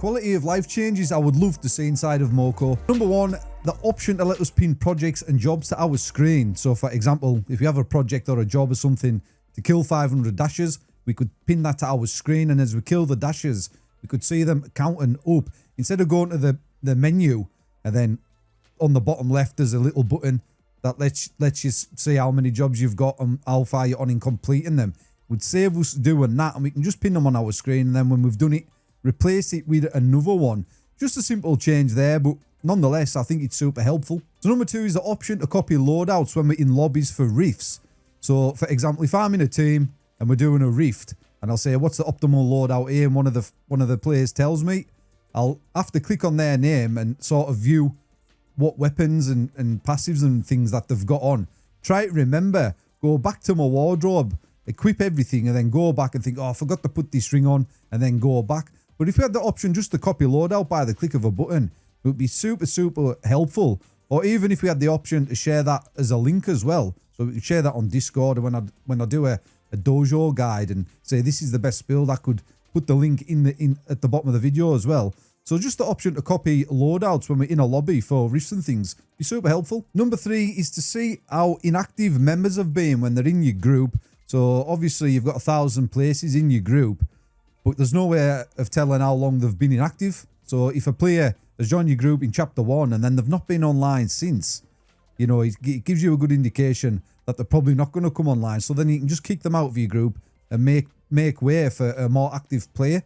Quality of life changes I would love to see inside of Moco. Number one, the option to let us pin projects and jobs to our screen. So for example, if you have a project or a job or something to kill 500 dashes, we could pin that to our screen, and as we kill the dashes, we could see them counting up. Instead of going to the menu and then on the bottom left there's a little button that lets you see how many jobs you've got and how far you're on in completing them. It would save us doing that, and we can just pin them on our screen, and then when we've done it, replace it with another one. Just a simple change there, but nonetheless, I think it's super helpful. So number two is the option to copy loadouts when we're in lobbies for rifts. So for example, if I'm in a team and we're doing a rift, and I'll say, what's the optimal loadout here? And one of the players tells me, I'll have to click on their name and sort of view what weapons and passives and things that they've got on. Try to remember, go back to my wardrobe, equip everything, and then go back and think, oh, I forgot to put this ring on, and then go back. But if we had the option just to copy loadout by the click of a button, it would be super, super helpful. Or even if we had the option to share that as a link as well. So we could share that on Discord, and when I do a dojo guide and say this is the best build, I could put the link in at the bottom of the video as well. So just the option to copy loadouts when we're in a lobby for rifts and things be super helpful. Number three is to see how inactive members have been when they're in your group. So obviously you've got 1,000 places in your group, but there's no way of telling how long they've been inactive. So if a player has joined your group in chapter 1 and then they've not been online since, you know, it gives you a good indication that they're probably not going to come online. So then you can just kick them out of your group and make way for a more active player.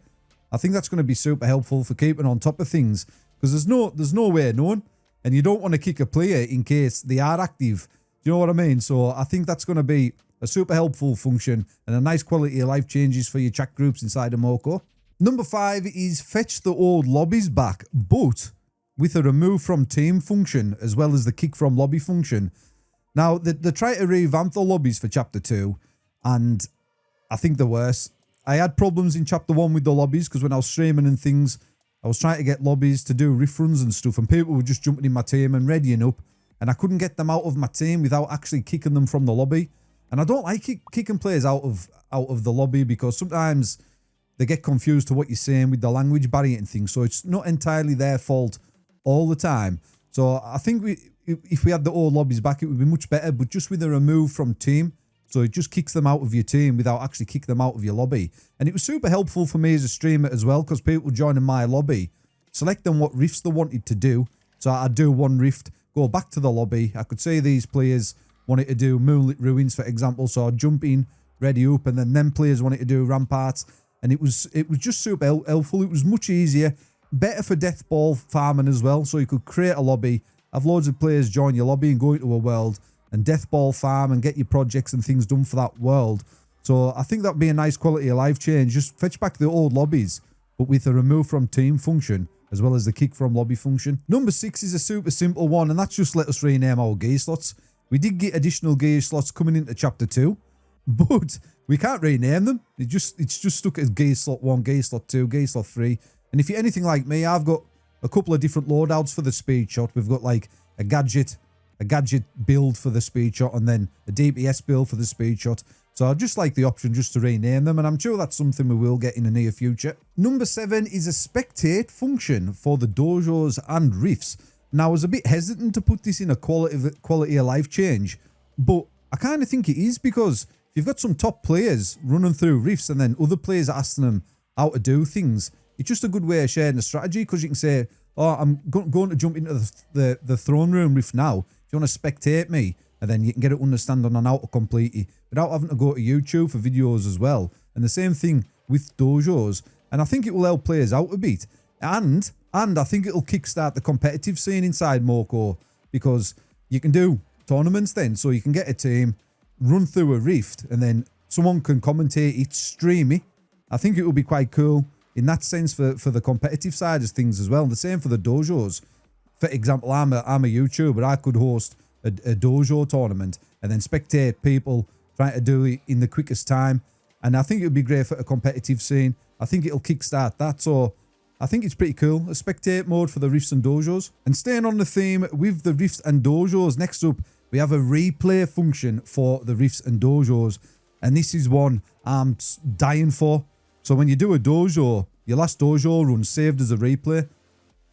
I think that's going to be super helpful for keeping on top of things, because there's no way of knowing, and you don't want to kick a player in case they are active. Do you know what I mean? So I think that's going to be a super helpful function and a nice quality of life changes for your chat groups inside of Moco. Number 5 is fetch the old lobbies back, but with a remove from team function as well as the kick from lobby function. Now, they try to revamp the lobbies for chapter 2, and I think they're worse. I had problems in chapter 1 with the lobbies, because when I was streaming and things, I was trying to get lobbies to do riff runs and stuff, and people were just jumping in my team and readying up, and I couldn't get them out of my team without actually kicking them from the lobby. And I don't like kicking players out of the lobby, because sometimes they get confused to what you're saying with the language barrier and things, so it's not entirely their fault all the time. So I think if we had the old lobbies back, it would be much better, but just with a remove from team. So it just kicks them out of your team without actually kicking them out of your lobby. And it was super helpful for me as a streamer as well, because people joining my lobby, selecting what rifts they wanted to do. So I'd do one rift, go back to the lobby. I could say these players wanted to do Moonlit Ruins, for example. So I'd jump in, ready up, and then them players wanted to do Ramparts. And it was just super helpful. It was much easier, better for death ball farming as well. So you could create a lobby, have loads of players join your lobby and go into a world and death ball farm and get your projects and things done for that world. So I think that'd be a nice quality of life change. Just fetch back the old lobbies, but with a remove from team function as well as the kick from lobby function. Number 6 is a super simple one, and that's just let us rename our gear slots. We did get additional gear slots coming into chapter 2, but we can't rename them. It's just stuck as gear slot 1, gear slot 2, gear slot 3. And if you're anything like me, I've got a couple of different loadouts for the speed shot. We've got like a gadget build for the speed shot, and then a DPS build for the speed shot. So I'd just like the option just to rename them, and I'm sure that's something we will get in the near future. Number 7 is a spectate function for the dojos and rifts. Now, I was a bit hesitant to put this in a quality of life change, but I kind of think it is, because if you've got some top players running through rifts and then other players are asking them how to do things, it's just a good way of sharing a strategy, because you can say, oh, I'm going to jump into the throne room rift now. If you want to spectate me, and then you can get an understanding on how to complete it without having to go to YouTube for videos as well. And the same thing with dojos. And I think it will help players out a bit. And I think it'll kickstart the competitive scene inside Moco, because you can do tournaments then. So you can get a team, run through a rift, and then someone can commentate it, stream it. I think it will be quite cool in that sense for the competitive side of things as well. And the same for the dojos. For example, I'm a YouTuber. I could host a dojo tournament and then spectate people trying to do it in the quickest time. And I think it would be great for a competitive scene. I think it'll kickstart that. So I think it's pretty cool. A spectate mode for the rifts and dojos. And staying on the theme with the rifts and dojos, next up, we have a replay function for the rifts and dojos. And this is one I'm dying for. So when you do a dojo your last dojo run saved as a replay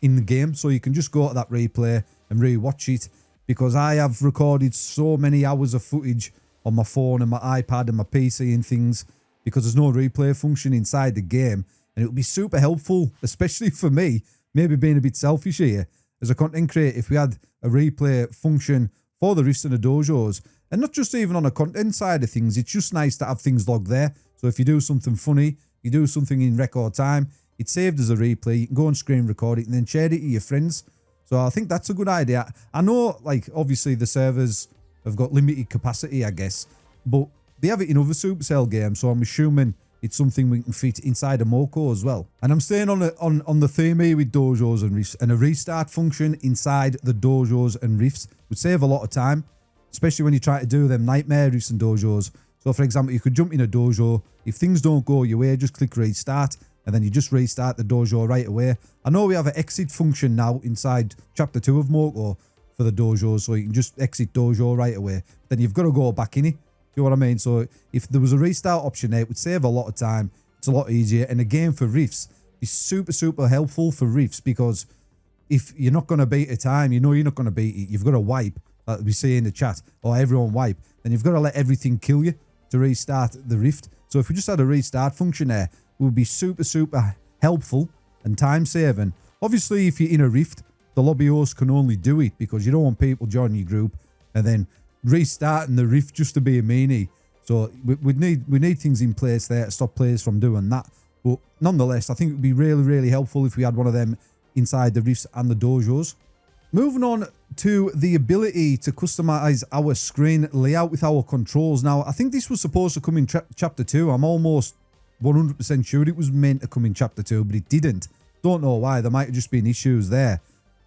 in the game. So you can just go to that replay and re-watch it, because I have recorded so many hours of footage on my phone and my iPad and my PC and things, because there's no replay function inside the game. And it would be super helpful, especially for me, maybe being a bit selfish here, as a content creator, if we had a replay function for the rifts and the dojos. And not just even on a content side of things, it's just nice to have things logged there. So if you do something funny, you do something in record time, it's saved as a replay, you can go and screen record it and then share it to your friends. So I think that's a good idea. I know, like, obviously the servers have got limited capacity, I guess, but they have it in other Supercell games, so I'm assuming it's something we can fit inside of Moco as well. And I'm staying on the theme here with dojos and rifts, and a restart function inside the dojos and rifts would save a lot of time, especially when you try to do them nightmare rifts and dojos. So for example, you could jump in a dojo, if things don't go your way, just click restart, and then you just restart the dojo right away. I know we have an exit function now inside chapter 2 of Moco for the dojos, so you can just exit dojo right away. Then you've got to go back in it. You know what I mean? So if there was a restart option there, it would save a lot of time. It's a lot easier. And again, for rifts, it's super, super helpful for rifts, because if you're not going to beat a time, you know you're not going to beat it. You've got to wipe, like we say in the chat, or everyone wipe. Then you've got to let everything kill you to restart the rift. So if we just had a restart function there, it would be super, super helpful and time saving. Obviously, if you're in a rift, the lobby host can only do it because you don't want people joining your group and then restarting the rift just to be a meanie. So we need things in place there to stop players from doing that. But nonetheless, I think it would be really, really helpful if we had one of them inside the rifts and the dojos. Moving on to the ability to customize our screen layout with our controls. Now, I think this was supposed to come in chapter 2. I'm almost 100% sure it was meant to come in chapter 2, but it didn't. Don't know why. There might have just been issues there.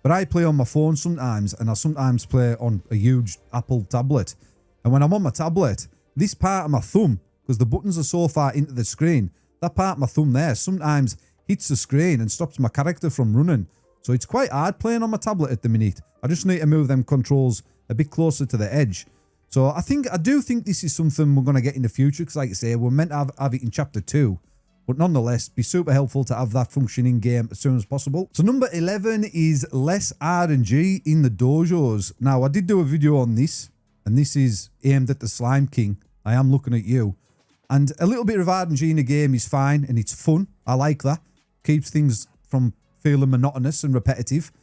But I play on my phone sometimes, and I sometimes play on a huge Apple tablet. And when I'm on my tablet, this part of my thumb, because the buttons are so far into the screen, that part of my thumb there sometimes hits the screen and stops my character from running. So it's quite hard playing on my tablet at the minute. I just need to move them controls a bit closer to the edge. So I do think this is something we're going to get in the future, because like I say, we're meant to have it in chapter 2. But nonetheless, be super helpful to have that function in game as soon as possible. So number 11 is less RNG in the dojos. Now, I did do a video on this, and this is aimed at the Slime King. I am looking at you. And a little bit of RNG in the game is fine, and it's fun. I like that. Keeps things from feeling monotonous and repetitive.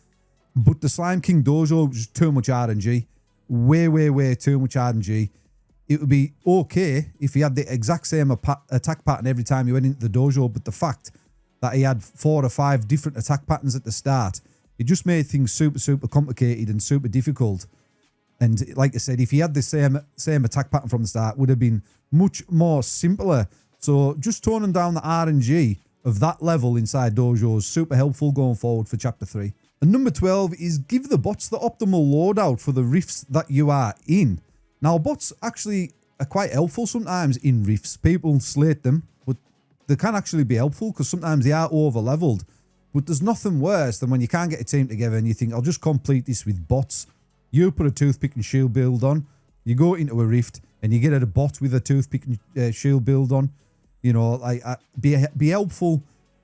But the Slime King dojo is too much RNG. Way, way, way too much RNG. It would be okay if he had the exact same attack pattern every time he went into the dojo, but the fact that he had 4 or 5 different attack patterns at the start, it just made things super, super complicated and super difficult. And like I said, if he had the same attack pattern from the start, it would have been much more simpler. So just toning down the RNG of that level inside dojos, super helpful going forward for chapter 3. And number 12 is give the bots the optimal loadout for the rifts that you are in. Now, bots actually are quite helpful sometimes in rifts. People slate them, but they can actually be helpful because sometimes they are over-leveled. But there's nothing worse than when you can't get a team together and you think, I'll just complete this with bots. You put a toothpick and shield build on. You go into a rift and you get a bot with a toothpick and shield build on. You know, like be helpful.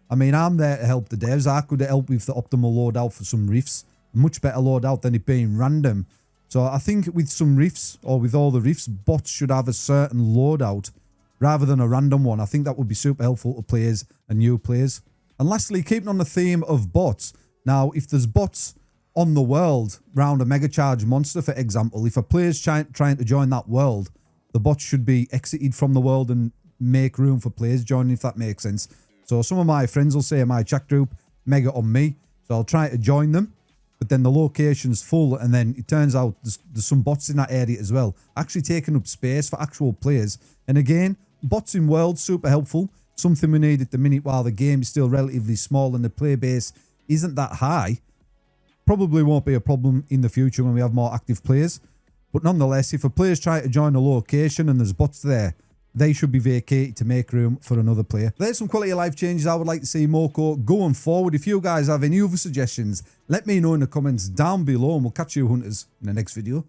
I mean, I'm there to help the devs. I could help with the optimal loadout for some rifts. A much better loadout than it being random. So I think with some rifts, or with all the rifts, bots should have a certain loadout rather than a random one. I think that would be super helpful to players and new players. And lastly, keeping on the theme of bots. Now, if there's bots on the world round a mega charge monster, for example, if a player's trying to join that world, the bots should be exited from the world and make room for players joining, if that makes sense. So some of my friends will say in my chat group, mega on me. So I'll try to join them. But then the location's full, and then it turns out there's some bots in that area as well, actually taking up space for actual players. And again, bots in world, super helpful. Something we need at the minute while the game is still relatively small and the player base isn't that high. Probably won't be a problem in the future when we have more active players. But nonetheless, if a player's trying to join a location and there's bots there, they should be vacated to make room for another player. There's some quality of life changes I would like to see Moco going forward. If you guys have any other suggestions, let me know in the comments down below, and we'll catch you hunters in the next video.